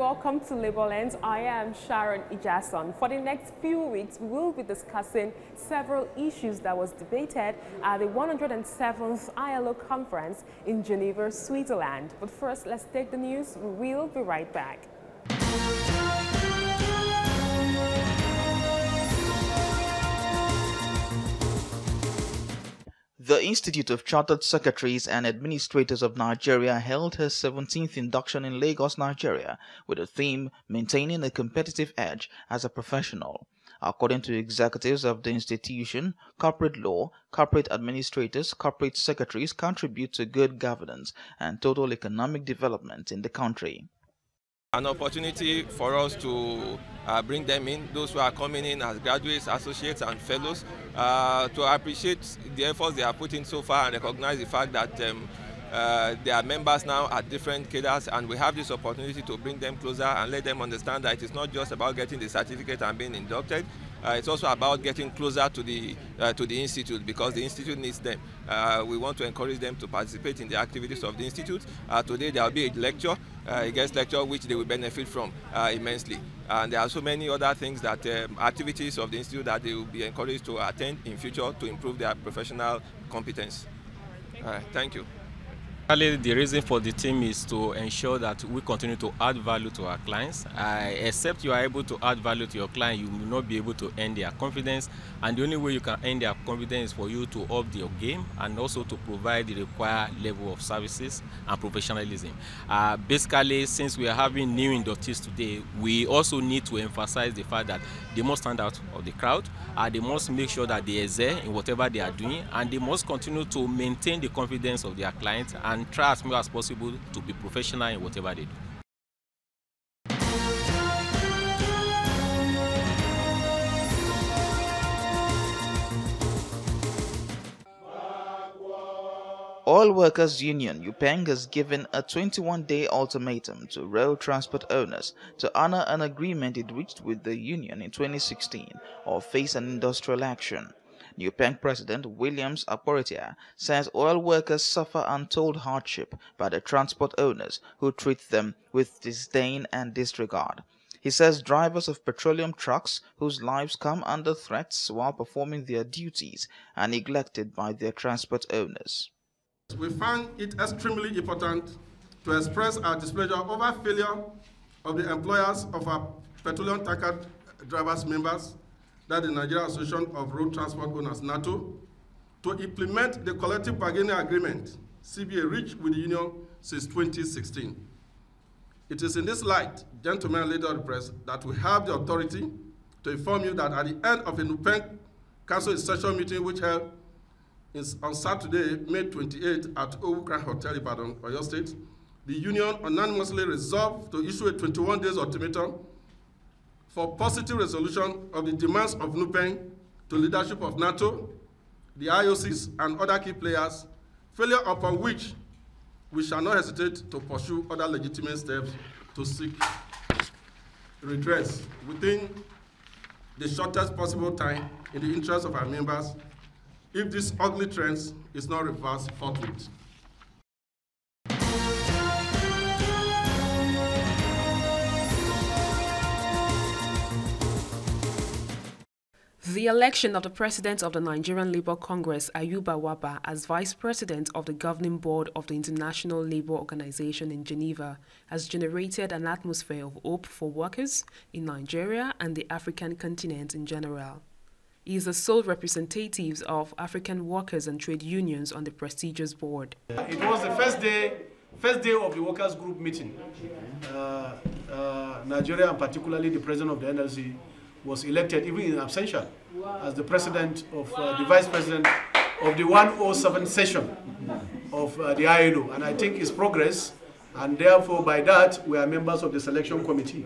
welcome to Labour Lens. I am Sharon Ijason. For the next few weeks, we will be discussing several issues that was debated at the 107th ILO conference in Geneva, Switzerland. But first, let's take the news. We will be right back. The Institute of Chartered Secretaries and Administrators of Nigeria held her 17th induction in Lagos, Nigeria, with the theme Maintaining a Competitive Edge as a Professional. According to executives of the institution, corporate law, corporate administrators, corporate secretaries contribute to good governance and total economic development in the country. An opportunity for us to bring them in, those who are coming in as graduates, associates and fellows, to appreciate the efforts they have put in so far and recognize the fact that they are members now at different cadres, and we have this opportunity to bring them closer and let them understand that it is not just about getting the certificate and being inducted. It's also about getting closer to the institute, because the institute needs them. We want to encourage them to participate in the activities of the institute. Today there will be a lecture, a guest lecture, which they will benefit from immensely. And there are so many other things that activities of the institute that they will be encouraged to attend in future to improve their professional competence. Thank you. The reason for the team is to ensure that we continue to add value to our clients. Except you are able to add value to your client, you will not be able to earn their confidence. And the only way you can earn their confidence is for you to up your game and also to provide the required level of services and professionalism. Basically, since we are having new inductees today, we also need to emphasize the fact that they must stand out of the crowd. They must make sure that they excel in whatever they are doing, and they must continue to maintain the confidence of their clients and try as much as possible to be professional in whatever they do. Oil Workers Union NUPENG has given a 21-day ultimatum to rail transport owners to honor an agreement it reached with the union in 2016 or face an industrial action. NUPENG President Williams Aporitia says oil workers suffer untold hardship by the transport owners who treat them with disdain and disregard. He says drivers of petroleum trucks whose lives come under threats while performing their duties are neglected by their transport owners. We find it extremely important to express our displeasure over failure of the employers of our petroleum tanker drivers members, that the Nigerian Association of Road Transport Owners, NARTO, to implement the collective bargaining agreement CBA reached with the union since 2016. It is in this light, gentlemen and ladies of the press, that we have the authority to inform you that at the end of a NUPENG Council session meeting which held on Saturday, May 28 at Owukra Hotel, Ibadan, Oyo State, the union unanimously resolved to issue a 21-day ultimatum for positive resolution of the demands of NUPENG to leadership of NATO, the IOCs, and other key players, failure upon which we shall not hesitate to pursue other legitimate steps to seek redress within the shortest possible time in the interest of our members, if this ugly trend is not reversed forthwith. The election of the President of the Nigerian Labour Congress, Ayuba Waba, as Vice President of the Governing Board of the International Labour Organization in Geneva has generated an atmosphere of hope for workers in Nigeria and the African continent in general. He is the sole representative of African workers and trade unions on the prestigious board. It was the first day of the workers' group meeting. Nigeria, and particularly the president of the NLC, was elected even in absentia as the president of the vice president of the 107 session of the ILO. And I think it's progress, and therefore by that we are members of the selection committee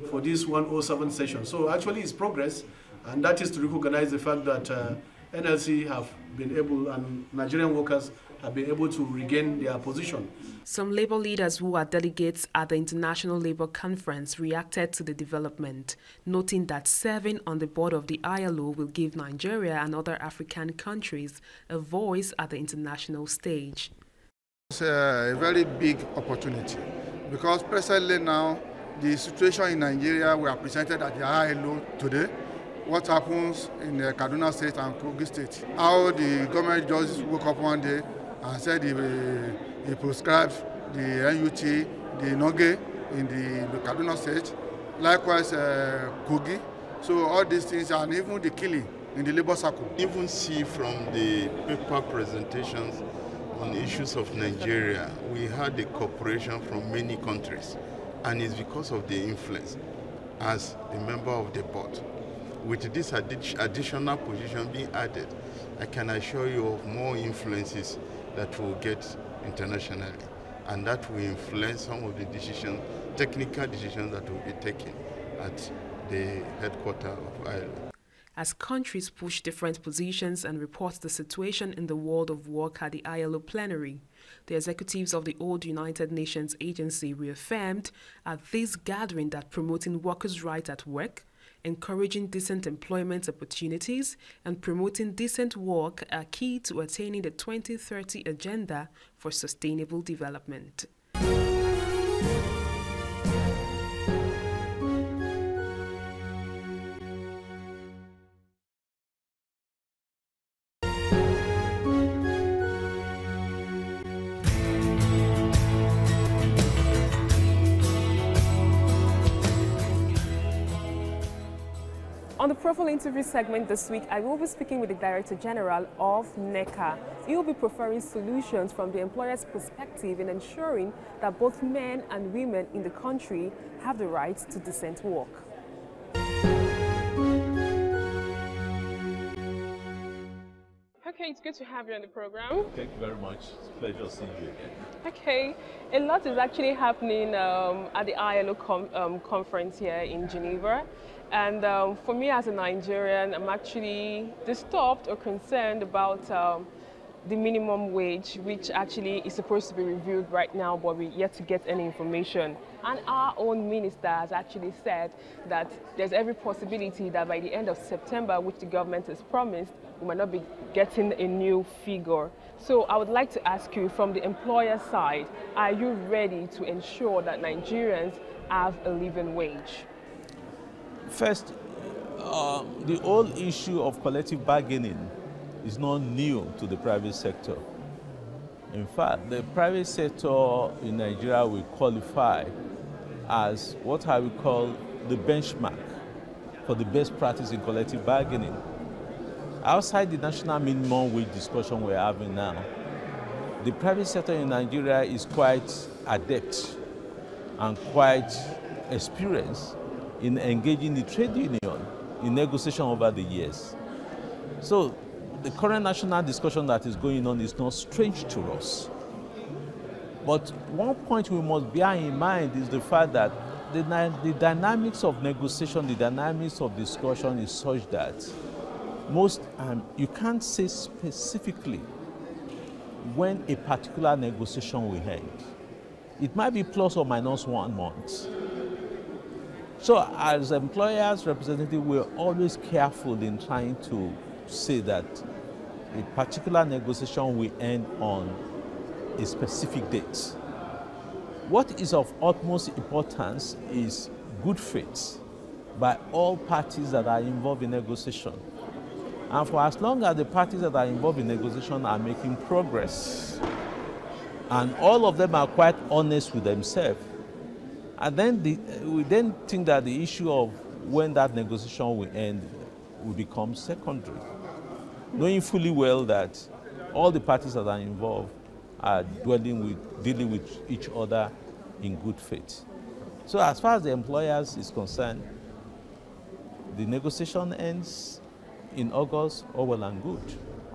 for this 107 session. So actually it's progress, and that is to recognize the fact that NLC have been able, and Nigerian workers have been able to regain their position. Some labor leaders who are delegates at the International Labour Conference reacted to the development, noting that serving on the board of the ILO will give Nigeria and other African countries a voice at the international stage. It's a very big opportunity because presently now the situation in Nigeria were presented at the ILO today. What happens in Kaduna State and Kogi State. How the government just woke up one day and said he prescribed the NUT, the NOGE in the Kaduna State, likewise Kogi. So all these things, and even the killing in the labor circle. Even see from the paper presentations on issues of Nigeria, we had a cooperation from many countries, and it's because of the influence as a member of the board. With this additional position being added, I can assure you of more influences that we'll get internationally, and that will influence some of the decisions, technical decisions that will be taken at the headquarters of ILO. As countries push different positions and report the situation in the world of work at the ILO plenary, the executives of the old United Nations agency reaffirmed at this gathering that promoting workers' rights at work, encouraging decent employment opportunities, and promoting decent work are key to attaining the 2030 Agenda for Sustainable Development. On the profile interview segment this week, I will be speaking with the Director General of NECA. He will be preferring solutions from the employer's perspective in ensuring that both men and women in the country have the right to decent work. Okay, it's good to have you on the program. Thank you very much. It's a pleasure seeing you again. Okay, a lot is actually happening at the ILO conference here in Geneva. And for me as a Nigerian, I'm actually disturbed or concerned about the minimum wage, which actually is supposed to be reviewed right now, but we're yet to get any information. And our own minister has actually said that there's every possibility that by the end of September, which the government has promised, we might not be getting a new figure. So I would like to ask you, from the employer side, are you ready to ensure that Nigerians have a living wage? First, the whole issue of collective bargaining is not new to the private sector. In fact, the private sector in Nigeria will qualify as what I would call the benchmark for the best practice in collective bargaining. Outside the national minimum wage discussion we're having now, the private sector in Nigeria is quite adept and quite experienced in engaging the trade union in negotiation over the years. So the current national discussion that is going on is not strange to us. But one point we must bear in mind is the fact that the dynamics of negotiation, the dynamics of discussion is such that you can't say specifically when a particular negotiation will end. It might be plus or minus 1 month. So as employers' representatives, we're always careful in trying to say that a particular negotiation will end on a specific date. What is of utmost importance is good faith by all parties that are involved in negotiation. And for as long as the parties that are involved in negotiation are making progress, and all of them are quite honest with themselves, and then we then think that the issue of when that negotiation will end will become secondary, knowing fully well that all the parties that are involved are dealing with each other in good faith. So as far as the employers is concerned, the negotiation ends in August, all well and good.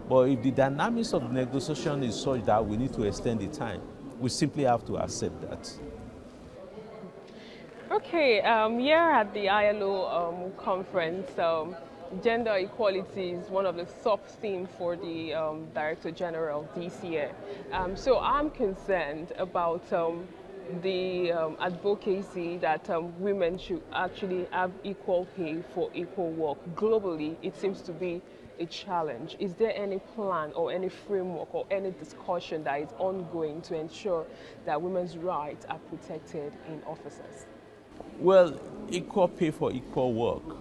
But if the dynamics of the negotiation is such that we need to extend the time, we simply have to accept that. Okay, here at the ILO conference, gender equality is one of the sub-themes for the Director General this year. So I'm concerned about the advocacy that women should actually have equal pay for equal work. Globally, it seems to be a challenge. Is there any plan or any framework or any discussion that is ongoing to ensure that women's rights are protected in offices? Well, equal pay for equal work.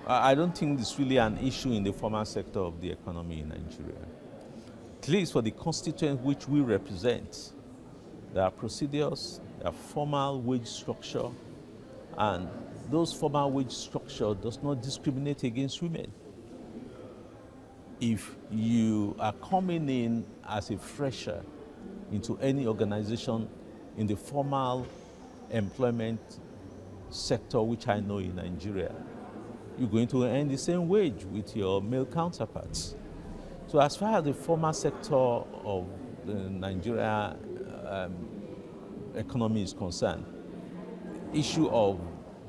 I don't think it's really an issue in the formal sector of the economy in Nigeria. At least for the constituent which we represent, there are procedures, there are formal wage structure, and those formal wage structure does not discriminate against women. If you are coming in as a fresher into any organization in the formal employment sector, which I know in Nigeria, you're going to earn the same wage with your male counterparts. So as far as the formal sector of the Nigeria economy is concerned, issue of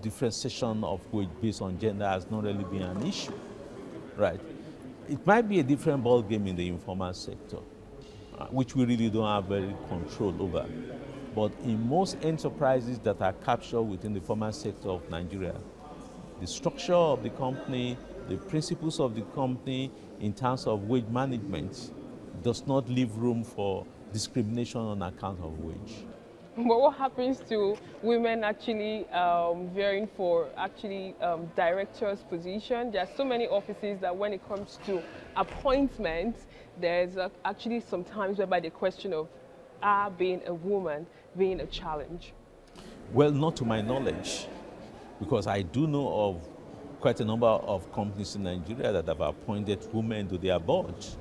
differentiation of wage based on gender has not really been an issue, right? It might be a different ball game in the informal sector, which we really don't have very control over. But in most enterprises that are captured within the formal sector of Nigeria, the structure of the company, the principles of the company in terms of wage management does not leave room for discrimination on account of wage. But what happens to women actually vying for directors' position? There are so many offices that when it comes to appointments, there's actually some times whereby the question of being a woman being a challenge. Well, not to my knowledge, because I do know of quite a number of companies in Nigeria that have appointed women to their boards.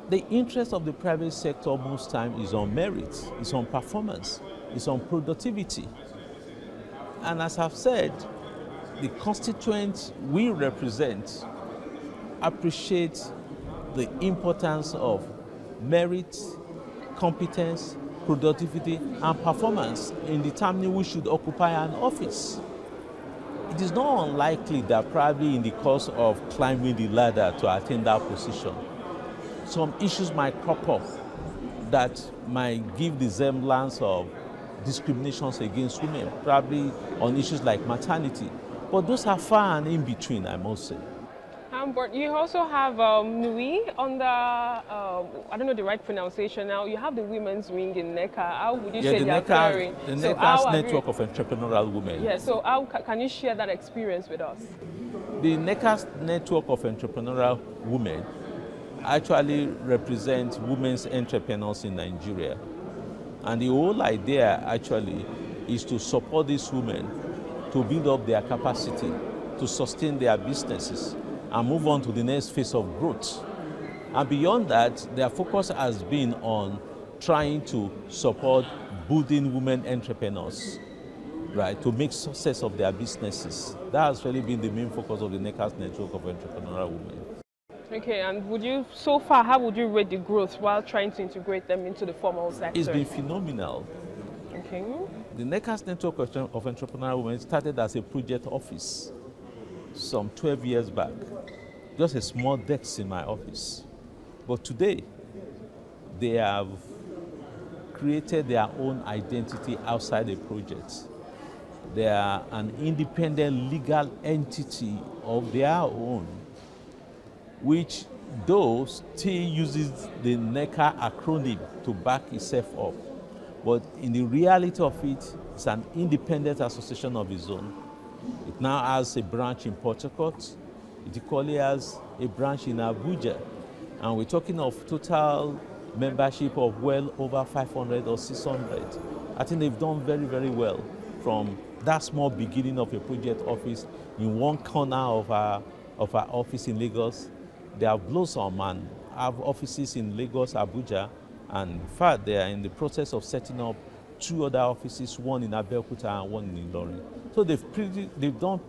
The interest of the private sector most times is on merit, it's on performance, it's on productivity. And as I've said, the constituents we represent appreciate the importance of merit, competence, productivity, and performance in determining who should occupy an office. It is not unlikely that probably in the course of climbing the ladder to attain that position, some issues might crop up that might give the semblance of discriminations against women, probably on issues like maternity. But those are far and in between, I must say. But you also have NUI on the, I don't know the right pronunciation now, you have the women's wing in NECA. How would you say they are faring? The NECA's Network of Entrepreneurial Women. Yeah, so how can you share that experience with us? The NECA's Network of Entrepreneurial Women actually represents women's entrepreneurs in Nigeria. And the whole idea actually is to support these women to build up their capacity, to sustain their businesses, and move on to the next phase of growth. And beyond that, their focus has been on trying to support building women entrepreneurs, right, to make success of their businesses. That has really been the main focus of the NECA's Network of Entrepreneurial Women. Okay, and would you, so far, how would you rate the growth while trying to integrate them into the formal sector? It's been phenomenal. Okay. The NECA's Network of Entrepreneurial Women started as a project office some 12 years back. Just a small desk in my office. But today, they have created their own identity outside the project. They are an independent legal entity of their own, which though still uses the NECA acronym to back itself up. But in the reality of it, it's an independent association of its own. It now has a branch in Port Harcourt. It equally has a branch in Abuja. And we're talking of total membership of well over 500 or 600. I think they've done very, very well from that small beginning of a project office in one corner of our office in Lagos. They have blossomed and have offices in Lagos, Abuja, and in fact, they are in the process of setting up 2 other offices, one in Abeokuta and one in Ilorin. So they've done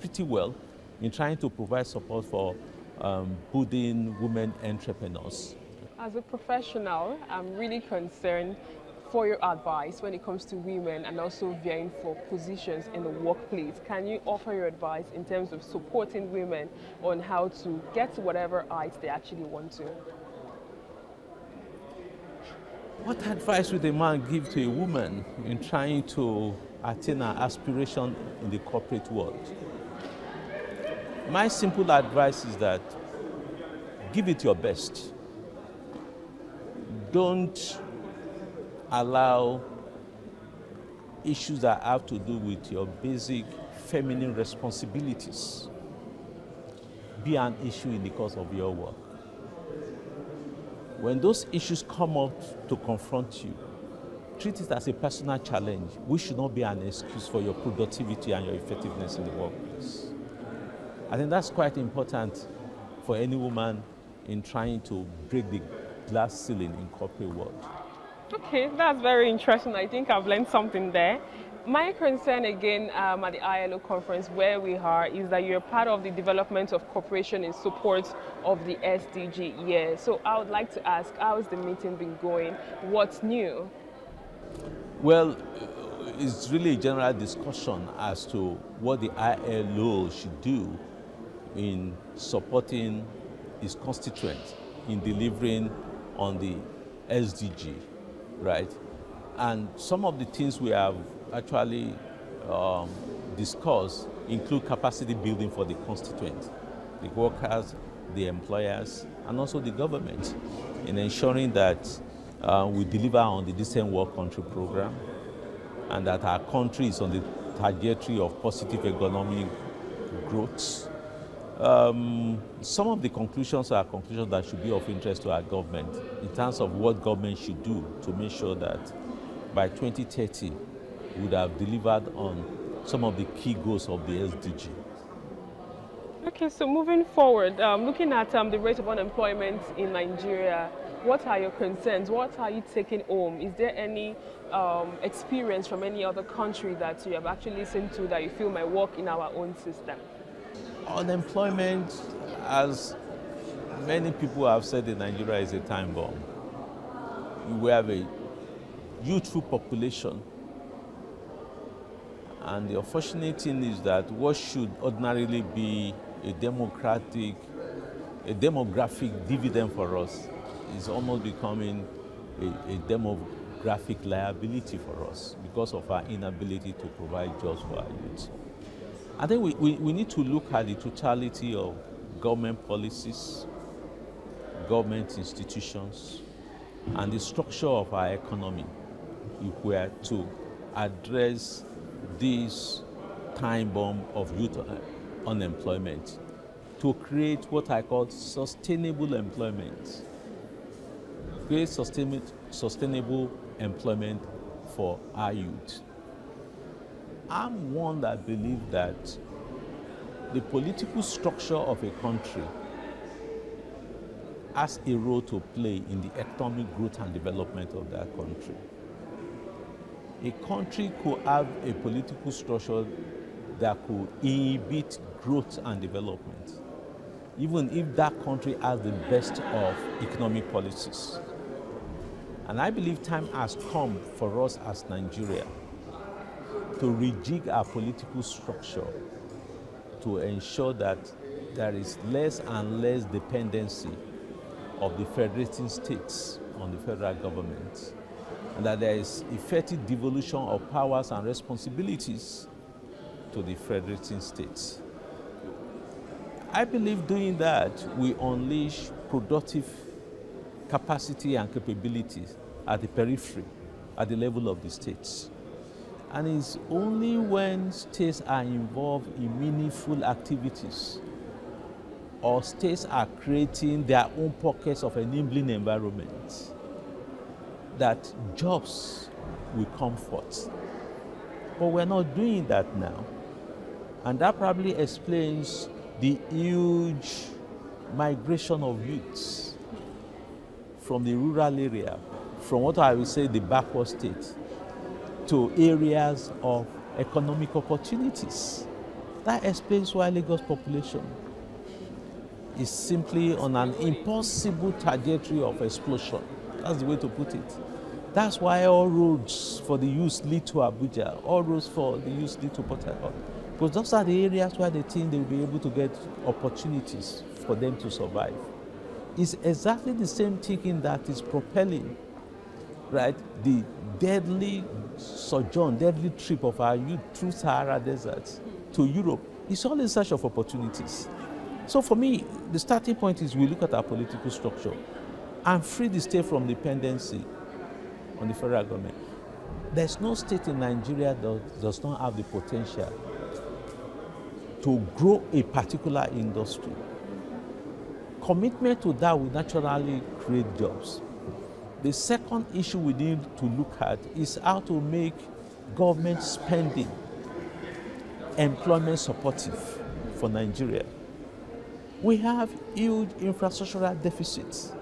pretty well in trying to provide support for building women entrepreneurs. As a professional, I'm really concerned for your advice when it comes to women and also vying for positions in the workplace. Can you offer your advice in terms of supporting women on how to get to whatever heights they actually want to? What advice would a man give to a woman in trying to attain an aspiration in the corporate world? My simple advice is that give it your best. Don't allow issues that have to do with your basic feminine responsibilities be an issue in the course of your work. When those issues come up to confront you, treat it as a personal challenge, which should not be an excuse for your productivity and your effectiveness in the workplace. I think that's quite important for any woman in trying to break the glass ceiling in corporate world. Okay, that's very interesting. I think I've learned something there. My concern again at the ILO conference where we are is that you're part of the development of cooperation in support of the SDG. Yeah, so I would like to ask, how's the meeting been going? What's new? Well, it's really a general discussion as to what the ILO should do in supporting its constituents in delivering on the SDG, right? And some of the things we have actually discussed include capacity building for the constituents, the workers, the employers, and also the government in ensuring that we deliver on the Decent Work Country program and that our country is on the trajectory of positive economic growth. Some of the conclusions are conclusions that should be of interest to our government in terms of what government should do to make sure that by 2030 we would have delivered on some of the key goals of the SDG. Okay, so moving forward, looking at the rate of unemployment in Nigeria, what are your concerns? What are you taking home? Is there any experience from any other country that you have actually listened to that you feel might work in our own system? Unemployment, as many people have said in Nigeria, is a time bomb. We have a youthful population, and the unfortunate thing is that what should ordinarily be a demographic dividend for us is almost becoming a demographic liability for us because of our inability to provide jobs for our youth. I think we need to look at the totality of government policies, government institutions, and the structure of our economy if we are to address this time bomb of youth unemployment, to create what I call sustainable employment. Create sustainable employment for our youth. I'm one that believes that the political structure of a country has a role to play in the economic growth and development of that country. A country could have a political structure that could inhibit growth and development, even if that country has the best of economic policies. And I believe time has come for us as Nigeria to rejig our political structure to ensure that there is less and less dependency of the federating states on the federal government, and that there is effective devolution of powers and responsibilities to the federating states. I believe doing that will unleash productive capacity and capabilities at the periphery, at the level of the states. And it's only when states are involved in meaningful activities or states are creating their own pockets of enabling environment that jobs will come forth. But we're not doing that now. And that probably explains the huge migration of youths from the rural area, from what I would say the backward states, to areas of economic opportunities. That explains why Lagos population is simply on an impossible trajectory of explosion. That's the way to put it. That's why all roads for the youth lead to Abuja, all roads for the youth lead to Port Harcourt. Because those are the areas where they think they will be able to get opportunities for them to survive. It's exactly the same thinking that is propelling, right, the deadly sojourn, deadly trip of our youth through Sahara Desert to Europe. It's all in search of opportunities. So for me, the starting point is we look at our political structure and free the state from dependency on the federal government. There's no state in Nigeria that does not have the potential to grow a particular industry. Commitment to that will naturally create jobs. The second issue we need to look at is how to make government spending employment supportive for Nigeria. We have huge infrastructural deficits.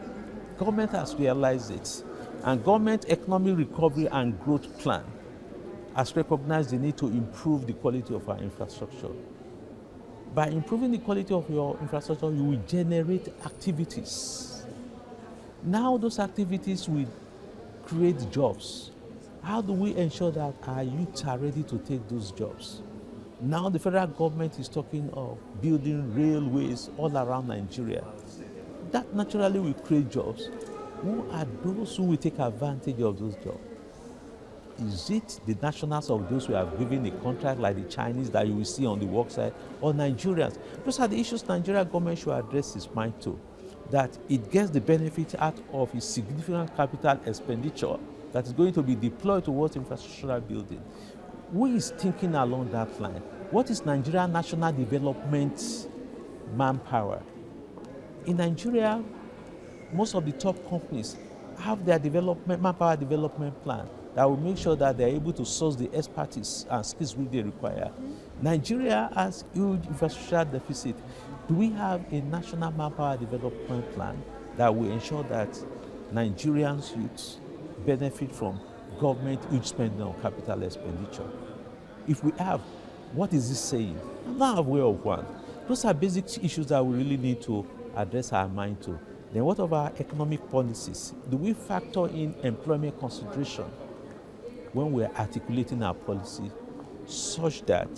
Government has realized it, and government economic recovery and growth plan has recognized the need to improve the quality of our infrastructure. By improving the quality of your infrastructure, you will generate activities. Now those activities will create jobs. How do we ensure that our youth are ready to take those jobs? Now the federal government is talking of building railways all around Nigeria. That naturally will create jobs. Who are those who will take advantage of those jobs? Is it the nationals of those who have given a contract like the Chinese that you will see on the work side, or Nigerians? Those are the issues Nigeria government should address its mind to, that it gets the benefit out of its significant capital expenditure that is going to be deployed towards infrastructural building. Who is thinking along that line? What is Nigeria national development manpower? In Nigeria, most of the top companies have their manpower development plan that will make sure that they're able to source the expertise and skills which they require. Nigeria has huge infrastructure deficit. Do we have a national manpower development plan that will ensure that Nigerians' youths benefit from government huge spending on capital expenditure? If we have, what is this saying? I'm not aware of one. Those are basic issues that we really need to address our mind to. Then what of our economic policies? Do we factor in employment consideration when we're articulating our policy such that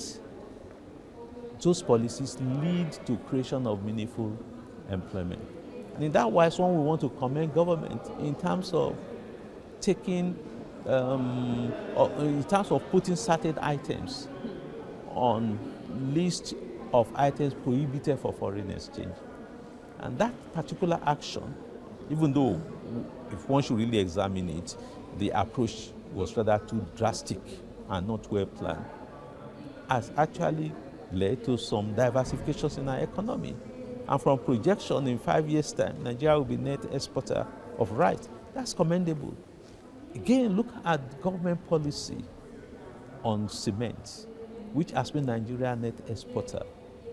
those policies lead to creation of meaningful employment? And in that wise, when we want to commend government in terms of taking, in terms of putting certain items on list of items prohibited for foreign exchange. And that particular action, even though if one should really examine it, the approach was rather too drastic and not well planned, has actually led to some diversifications in our economy. And from projection in 5 years' time, Nigeria will be net exporter of rice. That's commendable. Again, look at government policy on cement, which has been Nigeria net exporter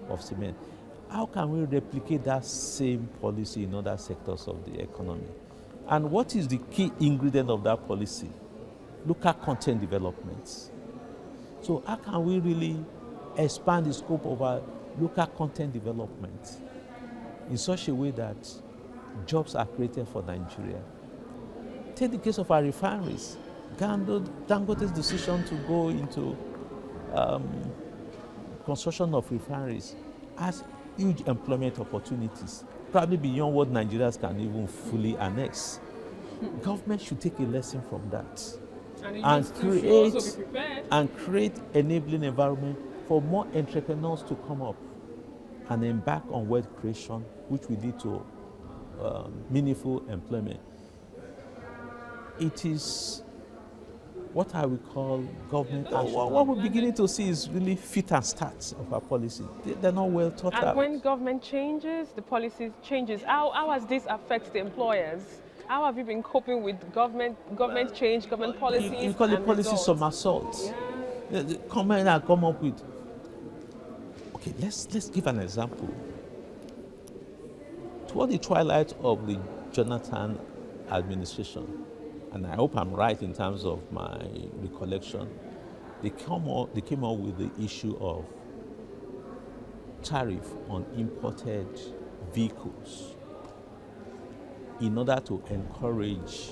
of cement. How can we replicate that same policy in other sectors of the economy? And what is the key ingredient of that policy? Local content development. So how can we really expand the scope of our local content development in such a way that jobs are created for Nigeria? Take the case of our refineries. Dangote's decision to go into construction of refineries has huge employment opportunities, probably beyond what Nigerians can even fully annex. Government should take a lesson from that and create enabling environment for more entrepreneurs to come up and embark on wealth creation, which will lead to meaningful employment. It is what I would call government action. What we're beginning to see is really fit and start of our policy. They're not well thought out. And when government changes, the policy changes. How has this affected the employers? How have you been coping with government change, government policies? You call it policy somersault. Yeah. The comment I come up with. Okay, let's give an example. Toward the twilight of the Jonathan administration, and I hope I'm right in terms of my recollection, they came up with the issue of tariff on imported vehicles in order to encourage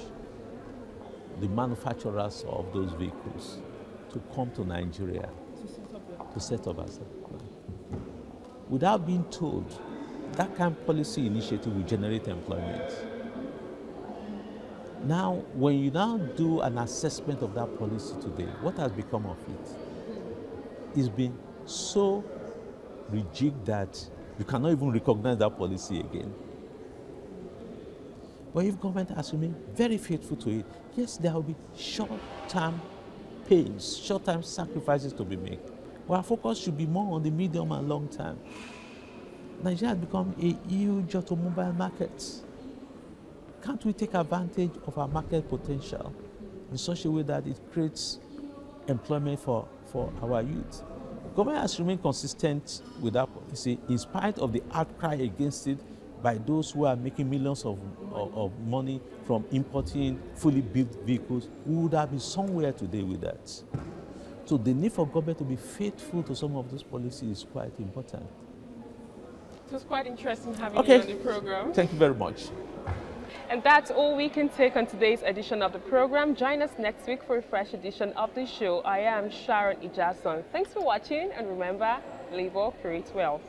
the manufacturers of those vehicles to come to Nigeria to set up as a, without being told that kind of policy initiative will generate employment. Now, when you now do an assessment of that policy today, what has become of it? It's been so rigid that you cannot even recognize that policy again. But if government has remained very faithful to it, yes, there will be short-term pains, short-term sacrifices to be made. But our focus should be more on the medium and long term. Nigeria has become a huge automobile market. Can't we take advantage of our market potential in such a way that it creates employment for our youth? Government has remained consistent with that policy in spite of the outcry against it by those who are making millions of money from importing fully built vehicles. We would have been somewhere today with that. So the need for government to be faithful to some of those policies is quite important. It was quite interesting having you on the program. Thank you very much. And that's all we can take on today's edition of the program. Join us next week for a fresh edition of the show. I am Sharon Ijason. Thanks for watching, and remember, labor creates wealth.